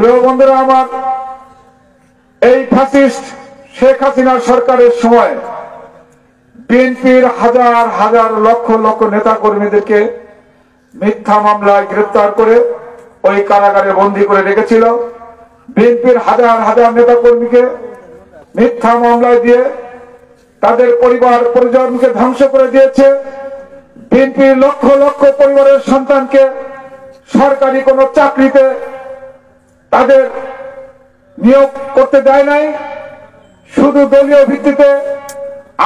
প্রিয় বন্ধুরা আমার, এই ফ্যাসিস্ট শেখ হাসিনার সরকারের সময় বিএনপির হাজার হাজার লক্ষ লক্ষ নেতা কর্মীদেরকে মিথ্যা মামলায় গ্রেফতার করে ওই কারাগারে বন্দী করে রেখেছিল। বিএনপির হাজার হাজার নেতা কর্মীকে মিথ্যা মামলায় দিয়ে তাদের পরিবার পরিজনকে ধ্বংস করে দিয়েছে। বিএনপির লক্ষ লক্ষ পরিবারের সন্তানকে সরকারি কোন চাকরিতে তাদের নিয়োগ করতে দেয় নাই, শুধু দলীয় ভিত্তিতে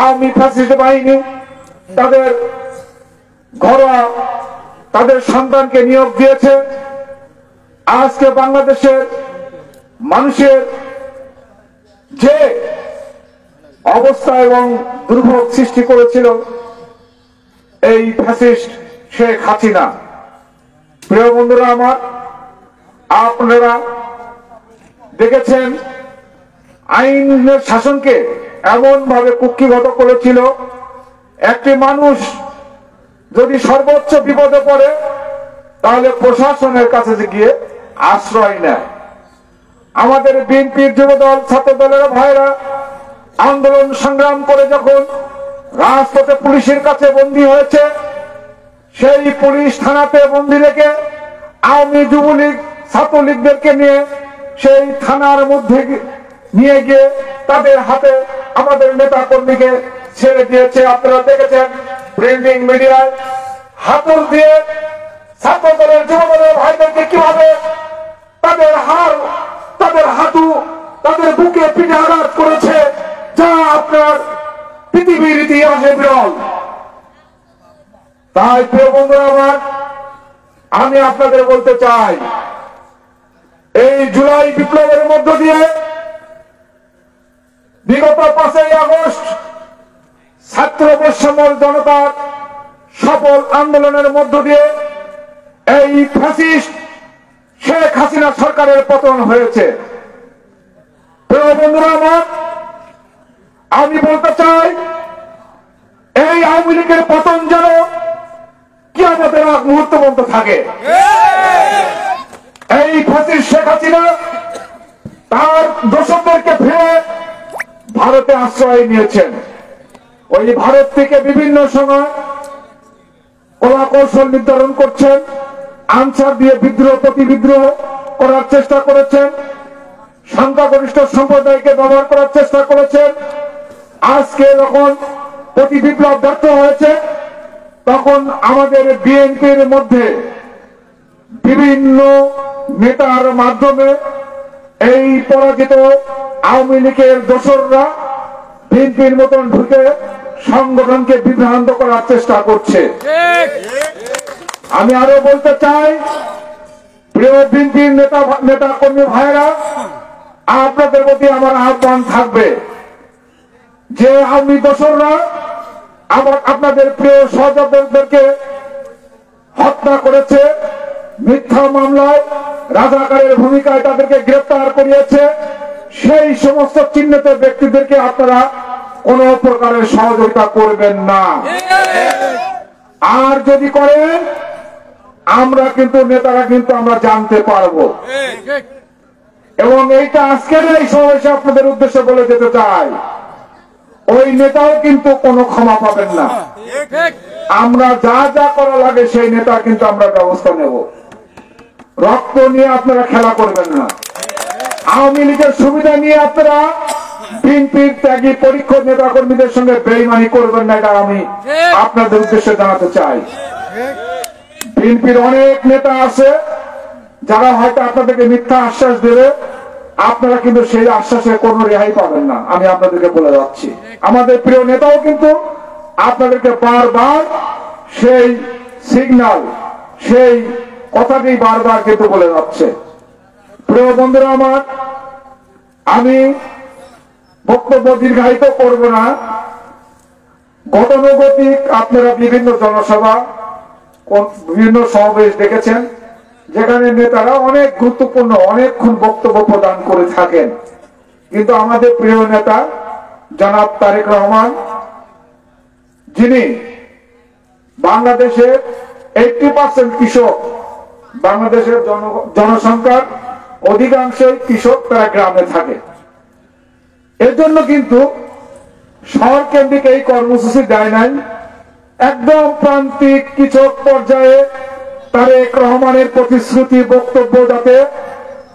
আওয়ামী ফ্যাসিস্ট বাহিনী তাদের ঘরোয়া তাদের সন্তানকে নিয়োগ দিয়েছে। আজকে বাংলাদেশের মানুষের যে অবস্থা এবং দুর্ভোগ সৃষ্টি করেছিল এই ফ্যাসিস্ট শেখ হাসিনা। প্রিয় বন্ধুরা আমার, আপনারা দেখেছেন আইনের শাসনকে এমন ভাবে কুক্ষিগত করেছিল, একটি মানুষ যদি সর্বোচ্চ বিপদে পড়ে তাহলে প্রশাসনের কাছে গিয়ে আশ্রয় নেয়। আমাদের বিএনপির যুবদল ছাত্র দলের ভাইরা আন্দোলন সংগ্রাম করে যখন রাজপথে পুলিশের কাছে বন্দী হয়েছে, সেই পুলিশ থানাতে বন্দী রেখে আওয়ামী যুবলীগ ছাত্রলীগদেরকে নিয়ে সেই থানার মধ্যে নিয়ে গিয়ে তাদের হাতে আমাদের নেতা কর্মীকে ছেড়ে দিয়েছে। আপনারা দেখেছেন প্রিন্টিং মিডিয়ায় হাতুড় দিয়ে ছাত্র দলের যুবদলের ভাইদেরকে কিভাবে তাদের হাড় তাদের হাঁটু তাদের বুকে পিঠে আঘাত করেছে, যা আপনার পৃথিবীর ইতিহাসে বিরল। তাই প্রিয় বন্ধুরা আমার, আমি আপনাদের বলতে চাই, এই জুলাই বিপ্লবের মধ্য দিয়ে বিগত 5ই আগস্ট ছাত্র বৈষম্য জনতার সফল আন্দোলনের মধ্য দিয়ে এই ফ্যাসিস্ট শেখ হাসিনা সরকারের পতন হয়েছে। প্রিয় বন্ধুরা আমার, আমি বলতে চাই, এই আওয়ামী লীগের পতন যেন কিয়ামতের আগ মুহূর্ত পর্যন্ত থাকে। এই ফ্যাসিস্ট শেখ হাসিনা তার দোষকদেরকে ফিরে ভারতে আশ্রয় নিয়েছেন। ওই ভারত থেকে বিভিন্ন সময় কলা কৌশল নির্ধারণ করছেন, আনসার দিয়ে বিদ্রোহ প্রতি বিদ্রোহ করার চেষ্টা করেছেন, সংখ্যাগরিষ্ঠ সম্প্রদায়কে ব্যবহার করার চেষ্টা করেছেন। আজকে যখন প্রতি বিপ্লব ব্যর্থ হয়েছে, তখন আমাদের বিএনপির মধ্যে বিভিন্ন নেতার মাধ্যমে এই পরাজিত আওয়ামী লীগের দোসররা বিএনপির মতন ঢুকে সংগঠনকে বিভ্রান্ত করার চেষ্টা করছে। আমি আরো বলতে চাই, প্রিয় বিএনপির নেতা কর্মী ভাইরা, আপনাদের প্রতি আমার আহ্বান থাকবে যে আওয়ামী দোসররা আপনাদের প্রিয় সহযোদ্ধাদেরকে হত্যা করেছে, মিথ্যা মামলায় রাজাকারের ভূমিকায় তাদেরকে গ্রেফতার করিয়েছে, সেই সমস্ত চিহ্নিত ব্যক্তিদেরকে আপনারা কোন প্রকারের সহযোগিতা করবেন না। আর যদি করেন, আমরা কিন্তু নেতারা কিন্তু আমরা জানতে পারবো। এবং এইটা আজকের এই সমাবেশে আপনাদের উদ্দেশ্যে বলে যেতে চাই, ওই নেতাও কিন্তু কোনো ক্ষমা পাবেন না। আমরা যা যা করা লাগে সেই নেতা কিন্তু আমরা ব্যবস্থা নেব। রক্ত নিয়ে আপনারা খেলা করবেন না। আওয়ামী লীগের সুবিধা নিয়ে আপনারা বিএনপির ত্যাগী পরীক্ষক নেতা কর্মীদের সঙ্গে বেইমানি করবেন না, এটা আমি আপনাদের উদ্দেশ্যে জানাতে চাই। বিএনপির অনেক নেতা আছে যারা হয়তো আপনাদেরকে মিথ্যা আশ্বাস দেবে, আপনারা কিন্তু সেই আশ্বাসে কোনো রেহাই পাবেন না। আমি আপনাদেরকে বলে যাচ্ছি, আমাদের প্রিয় নেতাও কিন্তু আপনাদেরকে বারবার সেই সিগন্যাল সেই কথাটি বারবার কিন্তু বলে যাচ্ছে। প্রিয় বন্ধুরা আমার, আমি বক্তব্য দীর্ঘায়িত করব না। গতানুগতিক আপনারা বিভিন্ন জনসভা বিভিন্ন সমাবেশ দেখেছেন, যেখানে নেতারা অনেক গুরুত্বপূর্ণ অনেকক্ষণ বক্তব্য প্রদান করে থাকেন, কিন্তু আমাদের প্রিয় নেতা জনাব তারেক রহমান, যিনি বাংলাদেশের 80% কৃষক, বাংলাদেশের জনসংখ্যার অধিকাংশই কৃষক, তারা গ্রামে থাকে। এর জন্য কিন্তু শহর কেন্দ্রিক এই কর্মসূচি দেয় নাই, একদম প্রান্তিক কৃষক পর্যায়ে তারেক রহমানের প্রতিশ্রুতি বক্তব্য যাতে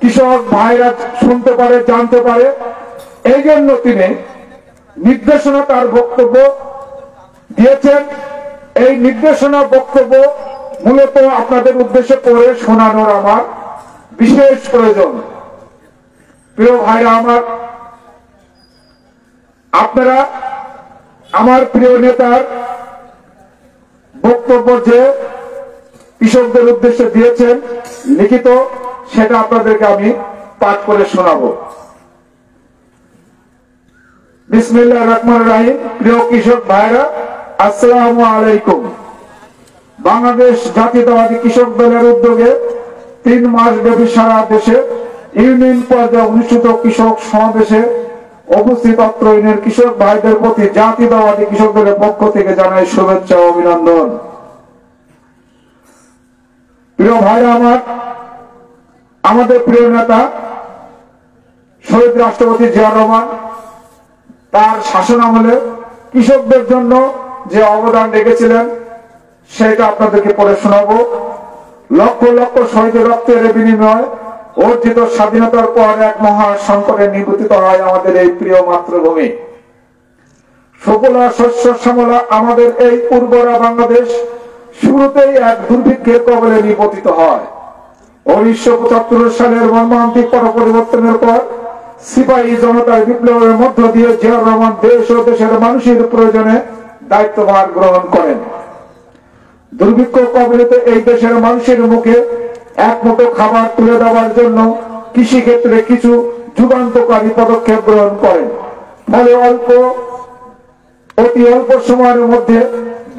কৃষক ভাইরা শুনতে পারে, জানতে পারে, এই জন্য তিনি নির্দেশনা, তার বক্তব্য দিয়েছেন। এই নির্দেশনা বক্তব্য মূলত আপনাদের উদ্দেশ্যে পড়ে শোনানোর আমার বিশেষ প্রয়োজন। প্রিয় ভাইরা আমার, আপনারা আমার প্রিয় নেতার বক্তব্য যে কৃষকদের উদ্দেশ্যে দিয়েছেন লিখিত, সেটা আপনাদেরকে আমি পাঠ করে শোনাবো। বিসমিল্লাহির রহমানির রহিম। প্রিয় কৃষক ভাইরা, আসসালামু আলাইকুম। বাংলাদেশ জাতীয়তাবাদী কৃষক দলের উদ্যোগে 3 মাস ব্যাপী সারা দেশে ইউনিয়ন পর্যায়ে অনুষ্ঠিত কৃষক সমাবেশে উপস্থিত অত্র ইউনিয়নের কৃষক ভাইদের প্রতি জাতীয়তাবাদী কৃষক দলের পক্ষ থেকে জানাই শুভেচ্ছা ও অভিনন্দন। প্রিয় ভাইরা আমার, আমাদের প্রিয় নেতা শহীদ রাষ্ট্রপতি জিয়াউর রহমান তার শাসন আমলে কৃষকদের জন্য যে অবদান রেখেছিলেন সেটা আপনাদেরকে পড়ে শোনাবো। লক্ষ লক্ষ শহীদের রক্তের বিনিময়ে অর্জিত স্বাধীনতার পর এক মহা সংকটে নিপতিত হয় আমাদের এই প্রিয় মাতৃভূমি। সুফলা শস্য শ্যামলা আমাদের এই উর্বরা বাংলাদেশ শুরুতেই এক দুর্ভিক্ষের কবলে নিপতিত হয়। 1975 সালের মর্মান্তিক পট পরিবর্তনের পর সিপাহী জনতার বিপ্লবের মধ্য দিয়ে জিয়াউর রহমান দেশ ও দেশের মানুষের প্রয়োজনে দায়িত্বভার গ্রহণ করেন। দুর্ভিক্ষ কবলিত এই দেশের মানুষের মুখে এক মুঠো খাবার তুলে দেওয়ার জন্য কৃষি ক্ষেত্রে কিছু যুগান্তকারী পদক্ষেপ গ্রহণ করেন। ফলে অতি অল্প সময়ের মধ্যে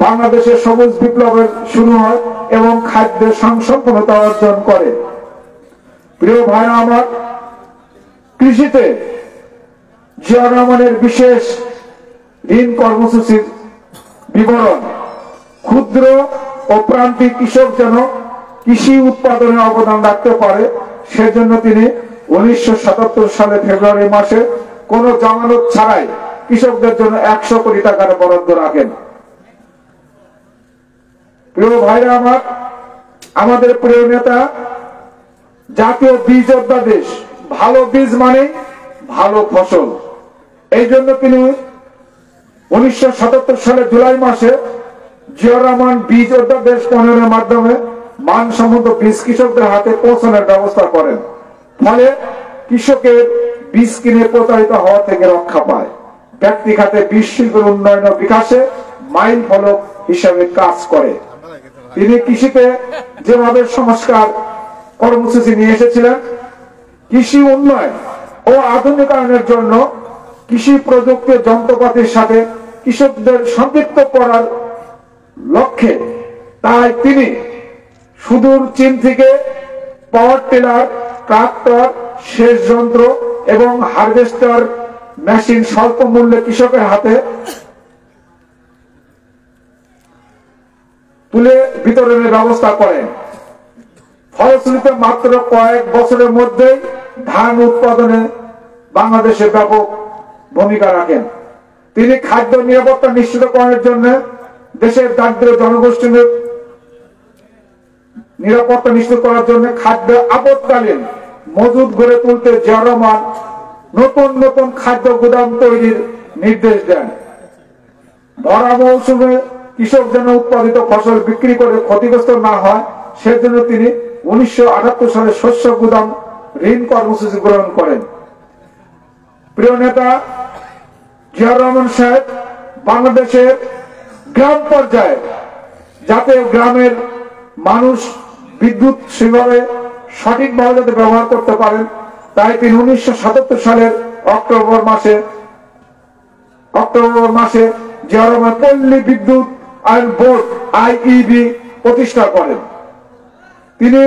বাংলাদেশের সবুজ বিপ্লবের শুরু হয় এবং খাদ্যের সংসম্পন্নতা অর্জন করে। প্রিয় ভাইরা আমার, কৃষিতে জিয়াউর রহমানের বিশেষ ঋণ কর্মসূচির বিবরণ। ক্ষুদ্র ও প্রান্তিক কৃষক যেন কৃষি উৎপাদনে অবদান রাখতে পারে, সেজন্য তিনি 1977 সালে ফেব্রুয়ারি মাসে কোনো জামানত ছাড়াই কৃষকদের জন্য 100 কোটি টাকার বরাদ্দ রাখেন। প্রিয় ভাইরা আমার, আমাদের প্রিয় নেতা জাতীয় বীজ অধ্যাদেশ, ভালো বীজ মানে ভালো ফসল, এই জন্য তিনি 1977 সালে জুলাই মাসে জিয়াউর রহমান বীজ অধ্যাদেশ প্রণয়নের মাধ্যমে মানসম্মত বীজ কৃষকদের হাতে পৌঁছানোর ব্যবস্থা করেন। ফলে কৃষকের বীজ কিনে প্রতারিত হওয়া থেকে রক্ষা পায়। ব্যক্তি খাতে বীজ শিল্পের উন্নয়ন ও বিকাশে মাইল ফলক হিসাবে কাজ করে। তিনি কৃষিতে যেভাবে সংস্কার কর্মসূচি নিয়ে এসেছিলেন, কৃষি উন্নয়ন ও আধুনিকায়নের জন্য কৃষি প্রযুক্তি যন্ত্রপাতির সাথে কৃষকদের সম্পৃক্ত করার লক্ষ্যে, তাই তিনি সুদূর চীন থেকে পাওয়ার টিলার, ট্রাক্টর, সেচ যন্ত্র এবং হারভেস্টার মেশিন স্বল্প মূল্যে কৃষকের হাতে তুলে বিতরণের ব্যবস্থা করেন। ফলশ্রুতিতে মাত্র কয়েক বছরের মধ্যেই ধান উৎপাদনে বাংলাদেশে ব্যাপক ভূমিকা রাখেন। তিনি খাদ্য নিরাপত্তা নিশ্চিত করার জন্য দেশের দারিদ্র জনগোষ্ঠীর নিরাপত্তা নিশ্চিত করার জন্য খাদ্য আপৎকালীন মজুদ গড়ে তুলতে জিয়াউর রহমান নতুন নতুন খাদ্য গুদাম তৈরির নির্দেশ দেন। ভরা মৌসুমে কৃষক যেন উৎপাদিত ফসল বিক্রি করে ক্ষতিগ্রস্ত না হয়, সেজন্য তিনি 1978 সালে শস্য গুদাম ঋণ কর্মসূচি গ্রহণ করেন। প্রিয় নেতা জিয়াউর রহমান সাহেব বাংলাদেশের গ্রাম পর্যায়ে যাতে গ্রামের মানুষ বিদ্যুৎ সেভাবে সঠিকভাবে যাতে ব্যবহার করতে পারেন, তাই তিনি 1977 সালের অক্টোবর মাসে জিয়াউর রহমান পল্লী বিদ্যুৎ আইন বোর্ড IEB প্রতিষ্ঠা করেন। তিনি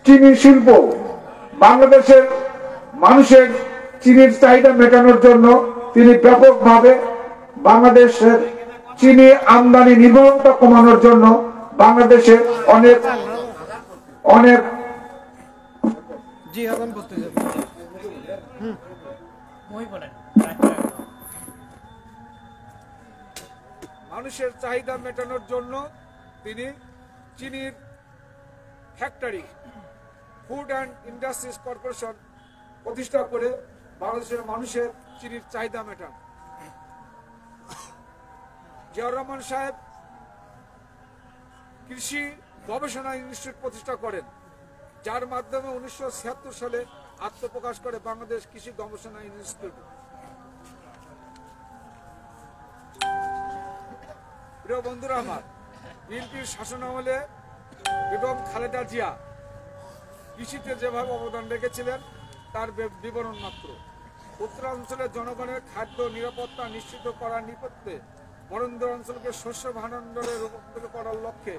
চিনি শিল্প, বাংলাদেশের মানুষের চিনির চাহিদা মেটানোর জন্য তিনি ব্যাপকভাবে বাংলাদেশের চিনি আমদানি নির্ভরতা কমানোর জন্য বাংলাদেশে অনেক জি এখন করতে যাবো। মানুষের চাহিদা মেটানোর জন্য তিনি চিনির factory food and industries corporation প্রতিষ্ঠা করে বাংলাদেশের মানুষের চিনির চাহিদা মেটান। জিয়াউর রহমান সাহেব কৃষি গবেষণা ইনস্টিটিউট প্রতিষ্ঠা করেন, যার মাধ্যমে 1976 সালে আত্মপ্রকাশ করে বাংলাদেশ কৃষি গবেষণা ইনস্টিটিউট। প্রিয় বন্ধুরা আমার, বিএনপির শাসনামলে বেগম খালেদা জিয়া কৃষিতে যেভাবে অবদান রেখেছিলেন তার বিবরণ মাত্র। উত্তরাঞ্চলের জনগণের খাদ্য নিরাপত্তা নিশ্চিত করার নেপথ্যে বরেন্দ্র অঞ্চলকে শস্য ভাণ্ডারে রূপান্তর করার লক্ষ্যে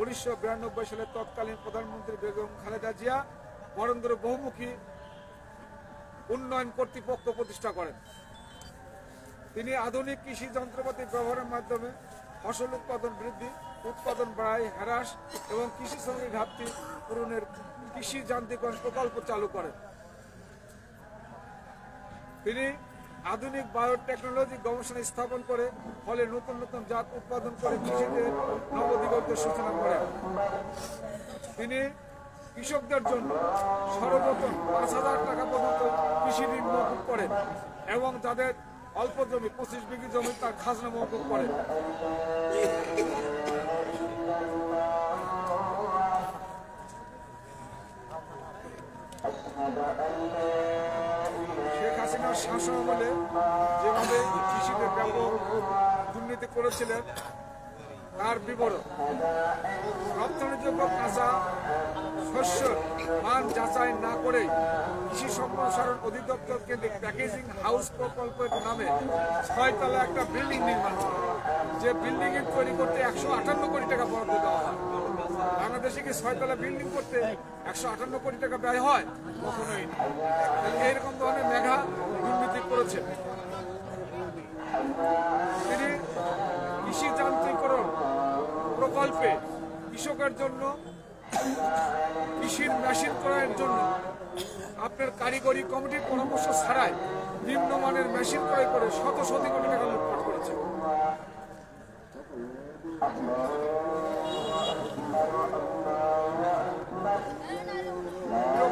1992 সালে তৎকালীন প্রধানমন্ত্রী বেগম খালেদা জিয়া বরেন্দ্র বহুমুখী উন্নয়ন কর্তৃপক্ষ প্রতিষ্ঠা করেন। তিনি আধুনিক কৃষি যন্ত্রপাতি ব্যবহারের মাধ্যমে ফসল উৎপাদন বৃদ্ধি, উৎপাদন ব্যয় হ্রাস এবং কৃষি শ্রমিক ঘাটতি পূরণের কৃষি যান্ত্রিকরণ প্রকল্প চালু করেন। তিনি আধুনিক বায়োটেকনোলজি গবেষণা স্থাপন করে ফলে নতুন নতুন জাত উৎপাদন করে কৃষিতে নবদিগন্তের সূচনা করেন। তিনি কৃষকদের জন্য সর্বপ্রথম 5,000 টাকা পর্যন্ত কৃষি ঋণ মওকুফ করেন এবং যাদের অল্প জমি 25 বিঘি জমি তার খাজনা মওকুফ করেন। শেখ হাসিনার শাসনামলে যেভাবে কৃষিতে ব্যাপক দুর্নীতি করেছিলেন তার বিবরণ। রপ্তানিযোগ্য কাঁচা শস্যের মান যাচাই না করে কৃষি সম্প্রসারণ অধিদপ্তর কেন্দ্রিক প্যাকেজিং হাউস প্রকল্পের নামে 6 তলা একটা বিল্ডিং নির্মাণ করে, যে বিল্ডিং তৈরি করতে 158 কোটি টাকা বরাদ্দ দেওয়া হয়। বাংলাদেশে কি 6 তলা বিল্ডিং করতে 158 কোটি টাকা ব্যয় হয়? কখনোই না। এইরকম ধরনের মেঘা দুর্নীতি করেছেন। তিনি কৃষি যান্ত্রিকরণ প্রকল্পে কৃষকের জন্য কৃষির মেশিন ক্রয়ের জন্য আপনার কারিগরি কমিটির পরামর্শ ছাড়াই নিম্নমানের মেশিন ক্রয় করে শত শত কোটি টাকা লুটপাট করেছে।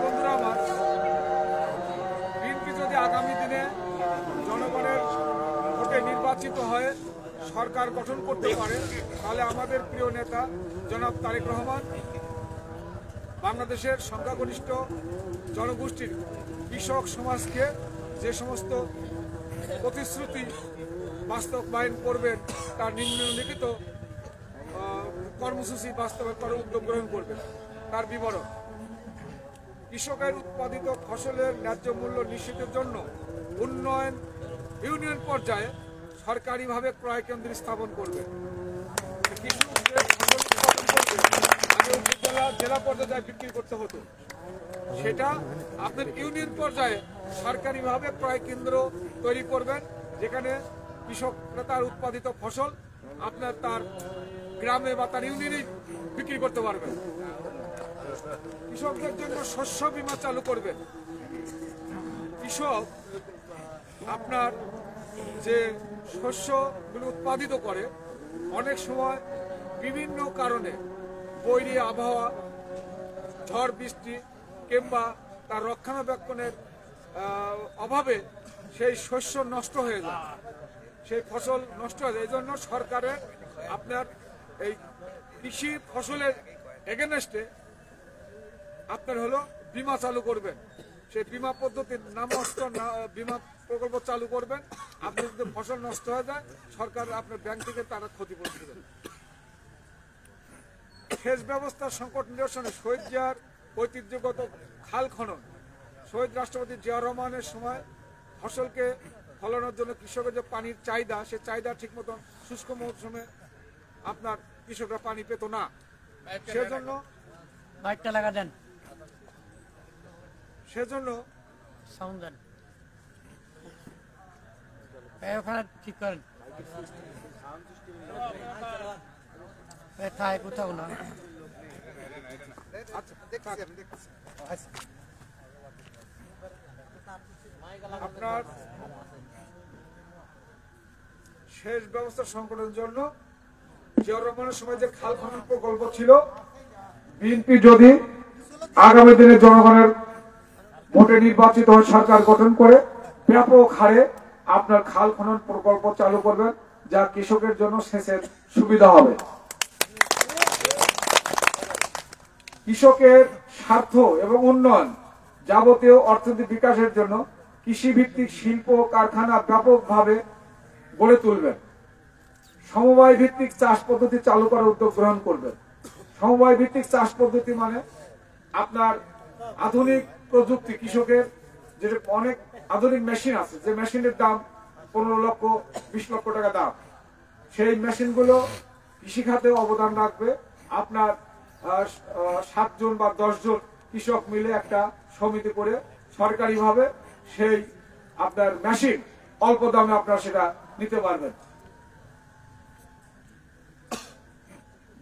বন্ধুরা আমার, বিএনপি যদি আগামী দিনে জনগণের ভোটে নির্বাচিত হয়ে সরকার গঠন করতে পারে, তাহলে আমাদের প্রিয় নেতা জনাব তারেক রহমান বাংলাদেশের সংখ্যাগরিষ্ঠ জনগোষ্ঠীর কৃষক সমাজকে যে সমস্ত প্রতিশ্রুতি বাস্তবায়ন করবেন তার নিম্নলিখিত কর্মসূচি বাস্তবায়ন করার উদ্যোগ গ্রহণ করবেন। তার বিবরণ: কৃষকের উৎপাদিত ফসলের ন্যায্য মূল্য নিশ্চিতের জন্য উন্নয়ন ইউনিয়ন পর্যায়ে সরকারিভাবে ক্রয় কেন্দ্র স্থাপন করবে। আগে উপজেলা জেলা পর্যায়ে বিক্রি করতে হতো, সেটা আপনার ইউনিয়ন পর্যায়ে সরকারিভাবে ক্রয় কেন্দ্র তৈরি করবেন, যেখানে কৃষকরা তার উৎপাদিত ফসল আপনার তার গ্রামে বা তার ইউনিয়নে বিক্রি করতে পারবেন। কৃষকদের জন্য শস্য বীমা চালু করবেন। কৃষক আপনার যে শস্যগুলো উৎপাদিত করে, অনেক সময় বিভিন্ন কারণে বৈরী আবহাওয়া, ঝড় বৃষ্টি কিংবা তার রক্ষণাবেক্ষণের অভাবে সেই শস্য নষ্ট হয়ে যায়, সেই ফসল নষ্ট হয়ে যায়। এই জন্য সরকারের আপনার এই কৃষি ফসলের এগেনস্টে আপনার হলো বীমা চালু করবেন। সেই বীমা পদ্ধতির নামমাত্র বীমা প্রকল্প চালু করবেন। আপনি যদি ফসল নষ্ট হয়ে যায়, সরকার আপনার ব্যাংক থেকে তারা ক্ষতিপূরণ দেবেন। সেচ ব্যবস্থার সংকট নিরসনে শহীদ জিয়ার ঐতিহ্যগত খাল খনন, শহীদ রাষ্ট্রপতি জিয়াউর রহমানের সময় ফসলকে ফলানোর জন্য কৃষকের যে পানির চাহিদা, সে চাহিদা ঠিক মতন শুষ্ক মৌসুমে আপনার কৃষকরা পানি পেত না। সেজন্য ঠিক করেন কোথাও না। আপনার শেষ ব্যবস্থা সংকটের জন্য জিয়াউর রহমানের সময় যে খাল খনন প্রকল্প ছিল, বিএনপি যদি আগামী দিনে জনগণের ভোটে নির্বাচিত হয়ে সরকার গঠন করে ব্যাপক হারে আপনার খাল খনন প্রকল্প চালু করবেন, যা কৃষকের জন্য সেচের সুবিধা হবে। কৃষকের স্বার্থ এবং উন্নয়ন যাবতীয় অর্থনৈতিক বিকাশের জন্য কৃষিভিত্তিক শিল্প কারখানা ব্যাপকভাবে গড়ে তুলবেন। সমবায় ভিত্তিক চাষ পদ্ধতি চালু করার উদ্যোগ গ্রহণ করবেন। সমবায় ভিত্তিক চাষ পদ্ধতি মানে আপনার আধুনিক প্রযুক্তি, কৃষকের যে অনেক আধুনিক মেশিন আছে, যে মেশিনের দাম 15 লক্ষ 20 লক্ষ টাকা দাম, সেই মেশিনগুলো কৃষিখাতে অবদান রাখবে। আপনার 7 জন বা 10 জন কৃষক মিলে একটা সমিতি করে সরকারিভাবে সেই আপনার মেশিন অল্প দামে আপনারা সেটা নিতে পারবেন।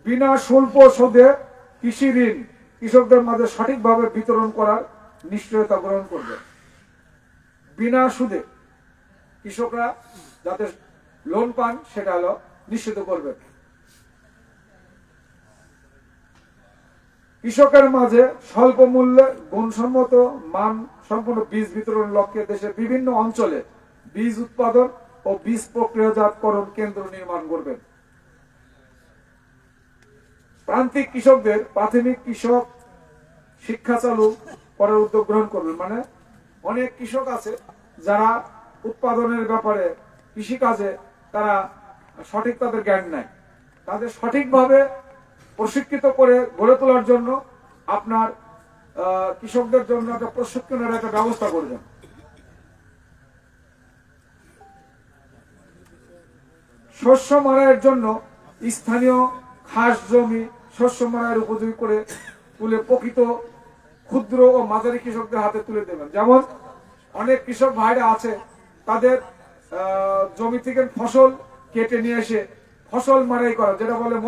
বিনা শুল্ক সুদে কৃষি ঋণ কৃষকদের মাঝে সঠিকভাবে বিতরণ করার নিশ্চয়তা গ্রহণ করবে। বিনা সুদে কৃষকরা যাতে লোন পান সেটা হলো নিশ্চিত করবে। কৃষকের মাঝে স্বল্প মূল্যে গুণসম্মত মান সম্পন্ন বীজ বিতরণ লক্ষ্যে দেশের বিভিন্ন অঞ্চলে বীজ উৎপাদন ও বীজ প্রক্রিয়াজাতকরণ কেন্দ্র নির্মাণ করবেন। প্রান্তিক কৃষকদের প্রাথমিক কৃষক শিক্ষা চালু করার উদ্যোগ গ্রহণ করবেন। মানে অনেক কৃষক আছে যারা উৎপাদনের ব্যাপারে কৃষিকাজে তারা সঠিক তাদের জ্ঞান নাই, তাদের সঠিকভাবে প্রশিক্ষিত করে গড়ে তোলার জন্য আপনার কৃষকদের জন্য একটা প্রশিক্ষণের একটা ব্যবস্থা করবেন। শস্য মাড়াইয়ের জন্য স্থানীয় খাস জমি শস্য মাড়াইয়ের উপযোগী করে তুলে প্রকৃত ক্ষুদ্র ও মাঝারি কৃষকদের হাতে তুলে দেবেন। যেমন অনেক কৃষক ভাইরা আছে, তাদের জমি থেকে ফসল কেটে নিয়ে এসে ফসল মাড়াই করা, যেটা বলে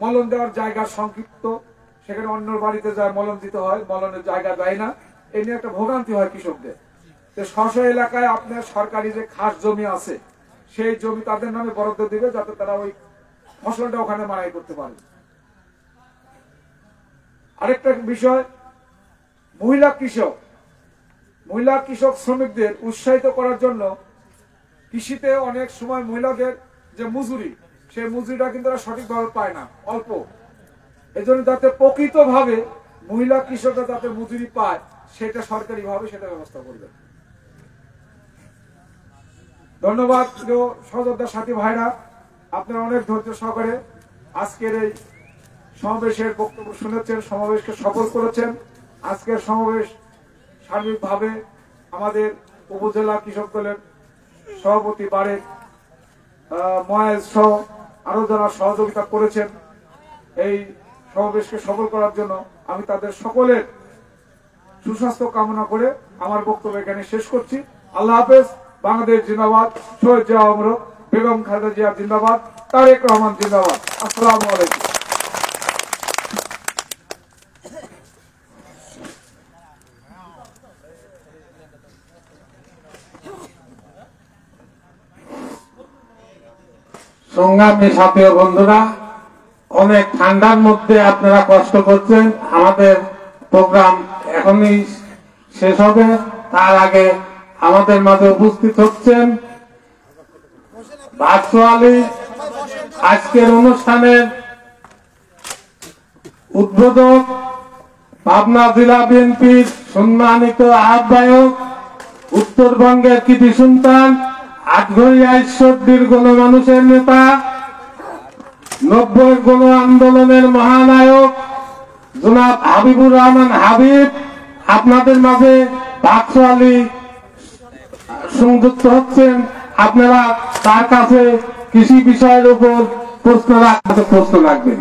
মলন দেওয়ার জায়গা সংক্ষিপ্ত, সেখানে অন্য বাড়িতে যায় মলন দিতে হয়, মলনের জায়গা দেয় না, এই নিয়ে একটা ভোগান্তি হয় কৃষকদের। স্ব এলাকায় আপনার সরকারি যে খাস জমি আছে সেই জমি তাদের নামে বরাদ্দ দিবে, যাতে তারা ওই ফসলটা ওখানে মাড়াই করতে পারে। আরেকটা বিষয়, মহিলা কৃষক শ্রমিকদের উৎসাহিত করার জন্য কৃষিতে অনেক সময় মহিলাদের যে মজুরি, সেই মজুরিটা কিন্তু তারা সঠিকভাবে পায় না, অল্প। এজন্য যাতে প্রকৃতভাবে মহিলা কৃষকরা যাতে মজুরি পায় সেটা সরকারিভাবে সেটা ব্যবস্থা করবে। ধন্যবাদ প্রিয় সহযোদ্ধা সাথী ভাইরা, আপনারা অনেক ধৈর্য সহকারে আজকের এই সমাবেশের বক্তব্য শুনেছেন, সমাবেশকে সফল করেছেন। আজকের সমাবেশ সার্বিকভাবে আমাদের উপজেলা কৃষক দলের সভাপতি বারেক মহেশ সহ আরো যারা সহযোগিতা করেছেন এই সমাবেশকে সফল করার জন্য, আমি তাদের সকলের সুস্বাস্থ্য কামনা করে আমার বক্তব্য এখানে শেষ করছি। আল্লাহ হাফেজ। বাংলাদেশ জিন্দাবাদ, শহীদ জিয়া অমর, বেগম খালেদা জিয়া জিন্দাবাদ, তারেক রহমান জিন্দাবাদ। আসসালামু আলাইকুম। সংগ্রামী সাথী বন্ধুরা, অনেক ঠান্ডার মধ্যে আপনারা কষ্ট করছেন, আমাদের প্রোগ্রাম এখনই শেষ হবে। তার আগে আমাদের মাঝে উপস্থিত হচ্ছেন ভার্চুয়ালি আজকের অনুষ্ঠানের উদ্বোধক, পাবনা জেলা বিএনপির সম্মানিত আহ্বায়ক, উত্তরবঙ্গের কৃতি সন্তান, আটঘরিয়া ঈশ্বরদীর গণমানুষের নেতা, 90 গণ আন্দোলনের মহানায়ক জনাব হাবিবুর রহমান হাবিব আপনাদের মাঝে ভার্চুয়ালি সংযুক্ত হচ্ছেন। আপনারা তার কাছে কৃষি বিষয়ের উপর প্রশ্ন রাখবেন।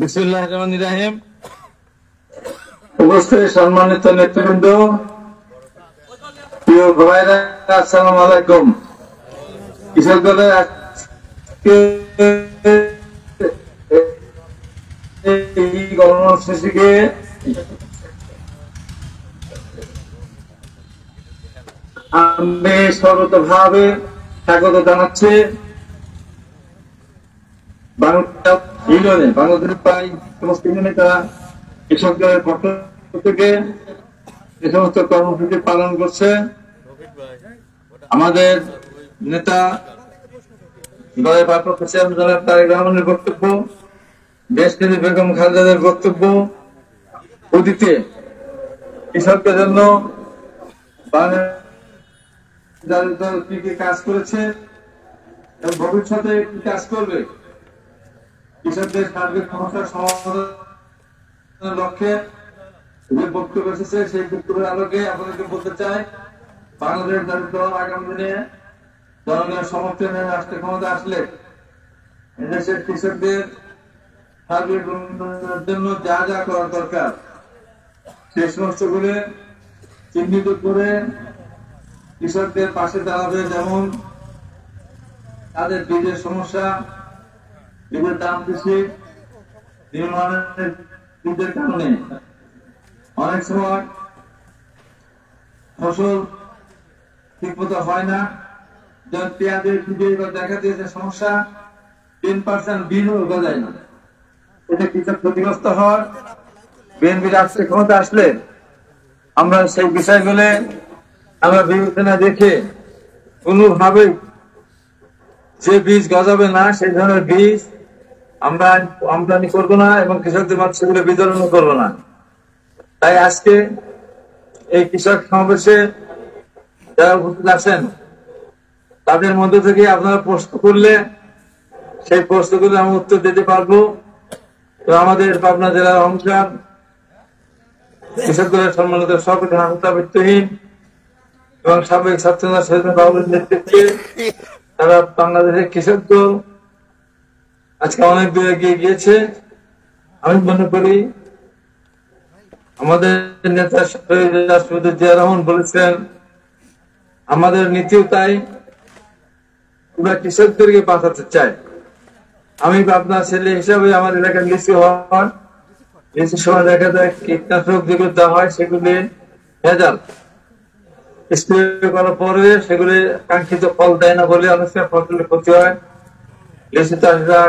বিসমিল্লাহির রহমানির রহিম। উপস্থিত সম্মানিত নেতৃবৃন্দ, প্রিয় ভাইরা, আসসালামু আলাইকুম। কৃষক দলের কর্মসূচিকে আমি সর্বতভাবে স্বাগত জানাচ্ছি। বাংলাদেশের প্রায় সমস্ত ইউনিয়নে তারা কৃষকদের পক্ষ থেকে এই সমস্ত কর্মসূচি পালন করছে। আমাদের নেতা দলের ভারপ্রাপ্ত চেয়ারম্যান জনাব তারেক রহমানের বক্তব্য, দেশনেত্রী বেগম খালেদার বক্তব্য অতীতে কৃষকদের জন্য কি কি কাজ করেছে এবং ভবিষ্যতে কি কাজ করবে, কৃষকদের সার্বিক সমস্যার সমাধানের লক্ষ্যে যে বক্তব্য এসেছে সেই বক্তব্যের আলোকে আপনাদেরকে বলতে চাই, বাংলাদেশ জাতীয় দল আগামী দিনে জনগণের সমর্থনে রাষ্ট্র ক্ষমতা আসলে এদেশের কৃষকদের সার্বিক উন্নয়নের জন্য যা যা করা দরকার সেই সমস্তগুলো চিহ্নিত করে কৃষকদের পাশে দাঁড়াবে। যেমন তাদের বীজের সমস্যা, বীজের দাম বেশি, নির্মাণের বীজের কারণে অনেক সময় ফসল ঠিক মতো হয় না। যেমন পেঁয়াজের বীজে এবার দেখা দিয়েছে সমস্যা, 10% বীজও গজায় না। এতে কৃষক ক্ষতিগ্রস্ত হয়। বিএনপি রাষ্ট্র ক্ষমতা আসলে আমরা সেই বিষয়গুলো আমরা বিবেচনা দেখে কোনোভাবেই যে বীজ গজাবে না সেই ধরনের বীজ আমরা আমদানি করব না এবং কৃষকদের মাঝে সেগুলো বিতরণ করবো না। তাই আজকে এই কৃষক সমাবেশে যারা উপস্থিত আছেন তাদের মধ্যে থেকে আপনারা প্রশ্ন করলে সেই প্রশ্নগুলো আমি উত্তর দিতে পারবো। তো আমাদের পাবনা জেলার অংশীদার কৃষক দলের সম্মানিত সভাপতি হাসপাতালহীন এবং সাবেক ছাত্রনেতা শহীদ বাবুর নেতৃত্বে তারা বাংলাদেশের কৃষক দল আজকে অনেক দূরে এগিয়ে গিয়েছে। আমি মনে করি আমাদের নেতা রাষ্ট্রপতি জিয়া রহমান বলেছেন আমাদের নীতিও তাই, আমরা কৃষকদেরকে বাঁচাতে চাই। আমি আপনার ছেলে হিসাবে আমার এলাকার লিচু হয়, লিচুর সময় দেখা যায় কীটনাশক যেগুলো দেওয়া হয় সেগুলি ভেজাল, স্প্রে করার পরে সেগুলি কাঙ্ক্ষিত ফল দেয় না বলে অনেক সময় ফসলের ক্ষতি হয়, লিচু চাষিরা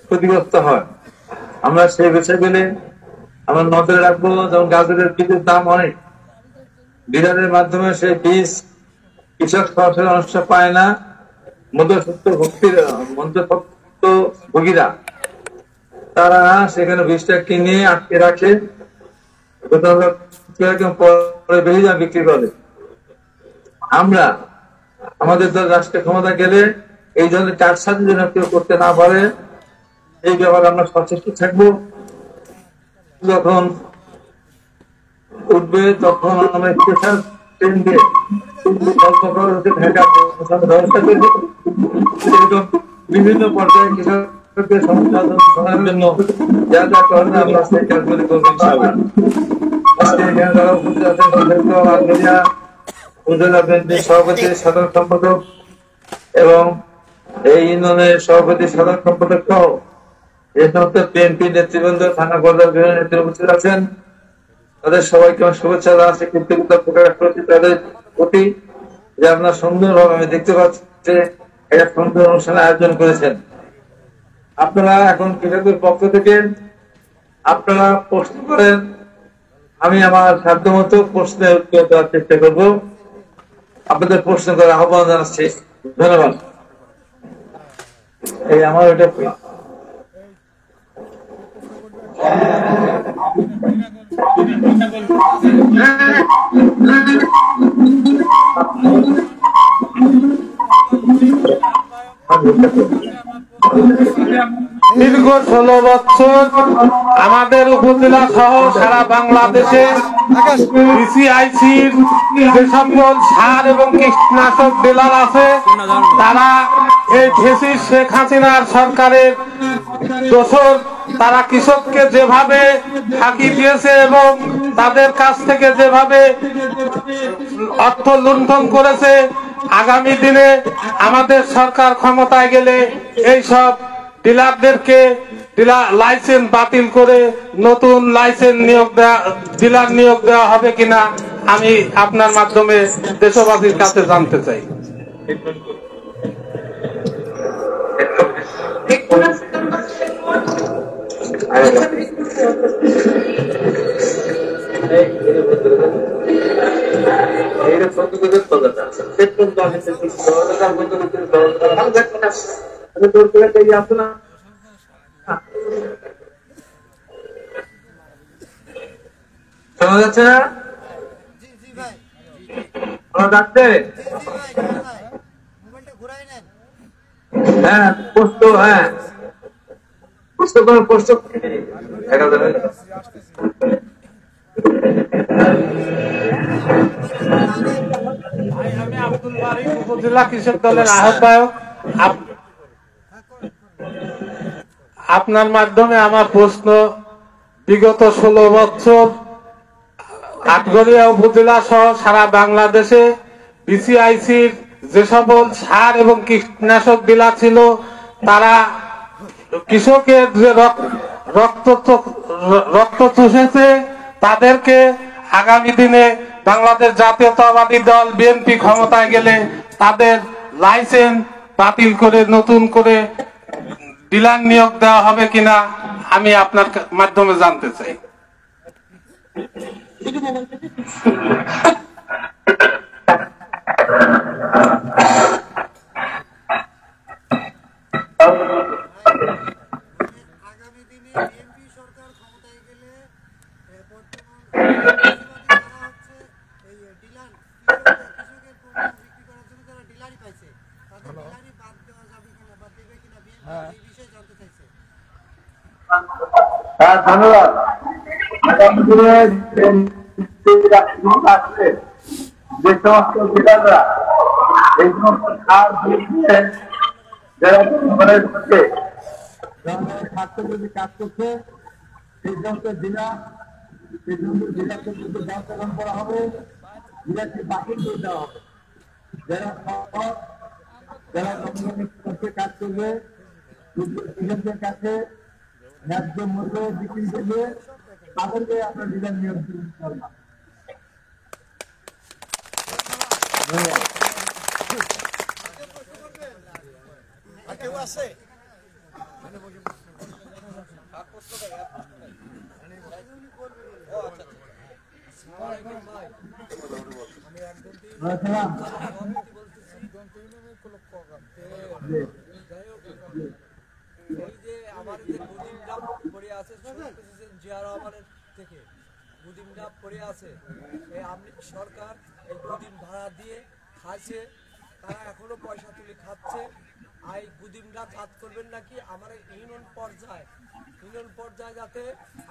ক্ষতিগ্রস্ত হয়। আমরা সেই বিষয়গুলি আমরা নজরে রাখবো। যেমন গাজরের বীজের দাম অনেক, ডিলারের মাধ্যমে সেই বীজ কৃষক সরাসরি অংশ পায় না, মধ্যভোগীরা তারা সেখানে বীজটা কিনে আটকে রাখে, পরে বেশি দাম বিক্রি করে। আমরা আমাদের দল রাষ্ট্রের ক্ষমতা গেলে এই ধরনের কারসাজি যেন কেউ করতে না পারে এই ব্যাপারে আমরা সচেষ্ট থাকবো। যখন উঠবে তখন আমরা স্পেশাল ট্রেন দিয়ে ব্যবস্থা করবো। বিভিন্ন পর্যায়ে কৃষকদের সমস্যা সমাধানের জন্য যা যা করেন আমরা সেই কাজগুলি করবো ইনশাআল্লাহ। আজকে এখানে যারা উপস্থিত আছেন উপজেলা বিএনপির সভাপতি সাধারণ সম্পাদক এবং এই ইউনিয়নের সভাপতি সাধারণ সম্পাদক সহ এই সমস্ত বিএনপি নেতৃবৃন্দ, থানা পর্যায়ে বিভিন্ন নেতৃত্ব উপস্থিত আছেন, তাদের সবাইকে আমার শুভেচ্ছা জানাচ্ছি, কৃতজ্ঞতা প্রকাশ করছি তাদের প্রতি যে আপনার সুন্দরভাবে আমি দেখতে পাচ্ছি যে একটা সুন্দর অনুষ্ঠানের আয়োজন করেছেন। আপনারা এখন কৃষকদের পক্ষ থেকে আপনারা প্রশ্ন করেন, আমি আমার সাধ্য মতো প্রশ্নের উত্তর দেওয়ার চেষ্টা করব। আপনাদের প্রশ্ন করার আহ্বান জানাচ্ছি। ধন্যবাদ। এই আমার ওইটা দীর্ঘ 16 বছর আমাদের উপজেলা সহ সারা বাংলাদেশে বিসিআইসির যে সকল সার এবং কীটনাশক ডিলার আছে তারা এই ফেসিস শেখ হাসিনার সরকারের দোসর, তারা কৃষককে যেভাবে ফাঁকি দিয়েছে এবং তাদের কাছ থেকে যেভাবে অর্থ লুণ্ঠন করেছে আগামী দিনে আমাদের সরকার ক্ষমতায় গেলে এই সব ডিলারদেরকে লাইসেন্স বাতিল করে নতুন লাইসেন্স ডিলার নিয়োগ দেওয়া হবে কিনা আমি আপনার মাধ্যমে দেশবাসীর কাছে জানতে চাই। শোনা যাচ্ছে না? শোনা যাচ্ছে? হ্যাঁ পোস্ট, হ্যাঁ পোস্ট করো, পোস্ট আমি আব্দুল বারিক, উপজেলা কৃষক দলের আহ্বায়ক। আপনার মাধ্যমে আমার প্রশ্ন, বিগত 16 বছর আটঘরিয়া উপজেলা সহ সারা বাংলাদেশে বিসিআইসির যে সকল সার এবং কীটনাশক ডিলার ছিল তারা কৃষকের যে রক্ত চুষেছে তাদেরকে আগামী দিনে বাংলাদেশ জাতীয়তাবাদী দল বিএনপি ক্ষমতায় গেলে তাদের লাইসেন্স বাতিল করে নতুন করে ডিলার নিয়োগ দেওয়া হবে কিনা আমি আপনার মাধ্যমে জানতে চাই। আগামী দিনে বিএনপি সরকার ক্ষমতায় গেলে বর্তমান এই ডিলার কৃষকের পণ্য বিক্রি করার জন্য যারা ডিলারি পাইছে তাদের ডিলারি বাদ দেওয়া যাবে কিনা বা দেবে কিনা বিএনপি এই বিষয়ে জানতে চাইছে। হ্যাঁ ধন্যবাদ। আগামী দিনে যে সমস্ত ডিলাররা এই সমস্ত সার দিয়ে যারা হচ্ছে স্বাস্থ্যবিধি কাজ করছে সেই সমস্ত ডিলার, সেই সমস্ত ডিলারকে কিন্তু ব্যবস্থাপন করা হবে, ডিলারকে বাতিল করে দেওয়া হবে। যারা যারা করতে কাজ করবে কৃষকদের কাছে ন্যায্য মূল্য বিক্রি করবে তাদেরকে আপনার ডিলার নিয়োগ দিতে পারবেন। আর কেউ আছে? আমার যে গুদিম ডাব পড়ে আছে জিয়া রহমানের থেকে গুদিম ডাব পড়ে আছে, এই আমলিক সরকার এই গুদিম ভাড়া দিয়ে খাচ্ছে, তারা এখনো পয়সা তুলে খাচ্ছে। আর এই গুদিম ডাব কাজ করবেন নাকি আমার ইউনিয়ন পর্যায়ে যাতে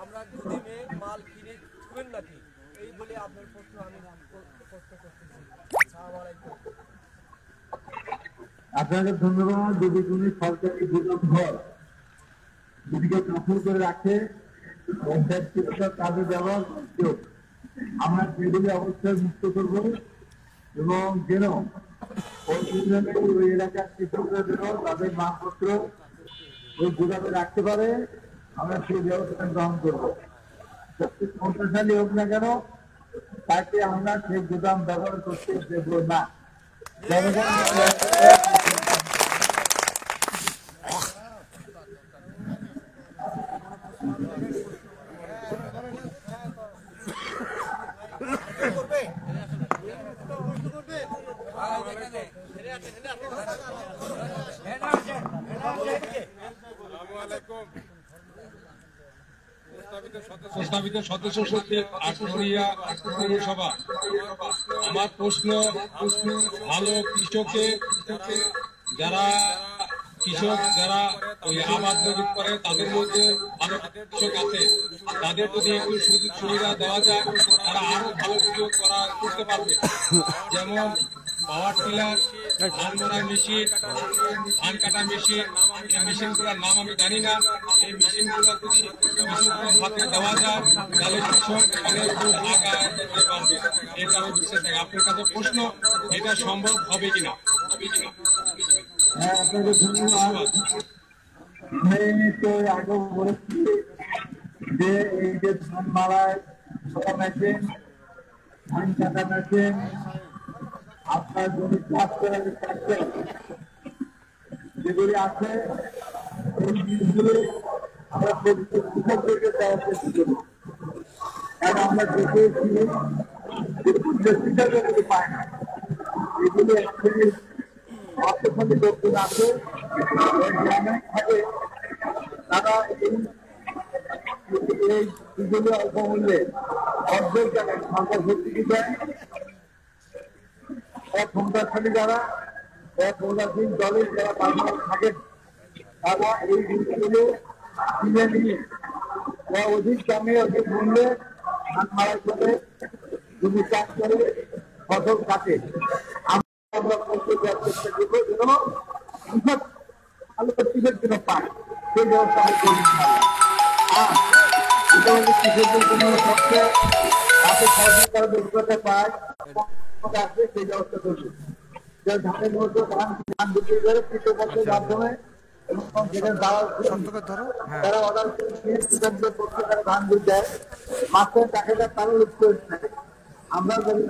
আমরা গুদিমে মাল কিনে তুলবেন নাকি, এই বলে আপনার প্রশ্ন আমি প্রশ্ন করতেছি। আসসালামু আলাইকুম। আপনাকে ধন্যবাদ। যদি তুমি সরকারি গুদাম ঘর দুদিকে দখল করে রাখে কাজে ব্যবহার আমরা সেগুলি অবশ্যই মুক্ত করবো এবং যেন ওই এলাকার কৃষকরা যেন তাদের মালপত্র ওই গুদামে রাখতে পারে আমরা সেই ব্যবস্থা গ্রহণ করবো। সন্ত্রাসী হোক না কেন তাকে আমরা সেই গুদাম ব্যবহার করতে দেব না। প্রস্তাবিত সদস্য সচিব আটঘরিয়া পৌরসভা, আমার প্রশ্ন ভালো যারা ওই আবাদ জরিপ করে তাদের মধ্যে ভালো কৃষক আছে, তাদের যদি একটু সুযোগ সুবিধা দেওয়া যায় তারা আরো ভালো কিছু করতে পারবে। যেমন পাওয়ার টিলার, ধান মরা মেশিন, ধান কাটা মেশিন, এই মেশিনগুলোর নাম আমি জানি না। এই মেশিনগুলো যদি কৃষকদের হাতে দেওয়া যায় তাহলে কৃষক অনেক দূর আগায় যেতে পারবে। এটা আমি বিশ্বাস থাকি। আপনার কাছে প্রশ্ন এটা সম্ভব হবে কিনা। হ্যাঁ, আপনাকে ধন্যবাদ। আমি তো আগেও বলেছি যে এই যে ধান মাড়ায় ছোটা মেশিন, ধান কাটা মেশিন, আপনার জমি চাষ করার ট্রাক্টর যেগুলি আছে, এই জিনিসগুলি আমরা কৃষকদেরকে দেওয়ার চেষ্টা করি। কারণ আমরা দেখেছি যে কৃষকরা পায় না, এগুলি অ্যাকচুয়ালি অর্থনৈতিক লোকজন আছে গ্রামে থাকে, তারা এইগুলি অল্প মূল্যে অর্ধেক জায়গায় সরকার ভর্তি দেয়। এক সন্ত্রাসী যারা এক সন্ত্রাসী দলের যারা বাংলাদেশ থাকে, তারা এই জিনিসগুলো কিনে নিয়ে অধিক দামে অধিক মূল্যে ধান মারাই করে জমি চাষ করে ফসল কাটে। আমরা করতে দেওয়ার চেষ্টা করবো যেন কৃষক ভালো কৃষকের জন্য পায়, সেই ব্যবস্থা আমি করি। আর এটা হচ্ছে কৃষকদের জন্য সবচেয়ে তাতে সরকার ব্যবস্থাটা পায় আসবে, সেই ব্যবস্থা করবে। ধানের মধ্যে ধান বিক্রি করে কৃষকদের মাধ্যমে তারা অর্ডার কৃষকদের পক্ষে তারা ধান দেয়, মাত্র টাকাটা তারা লুট করে থাকে। আমরা যদি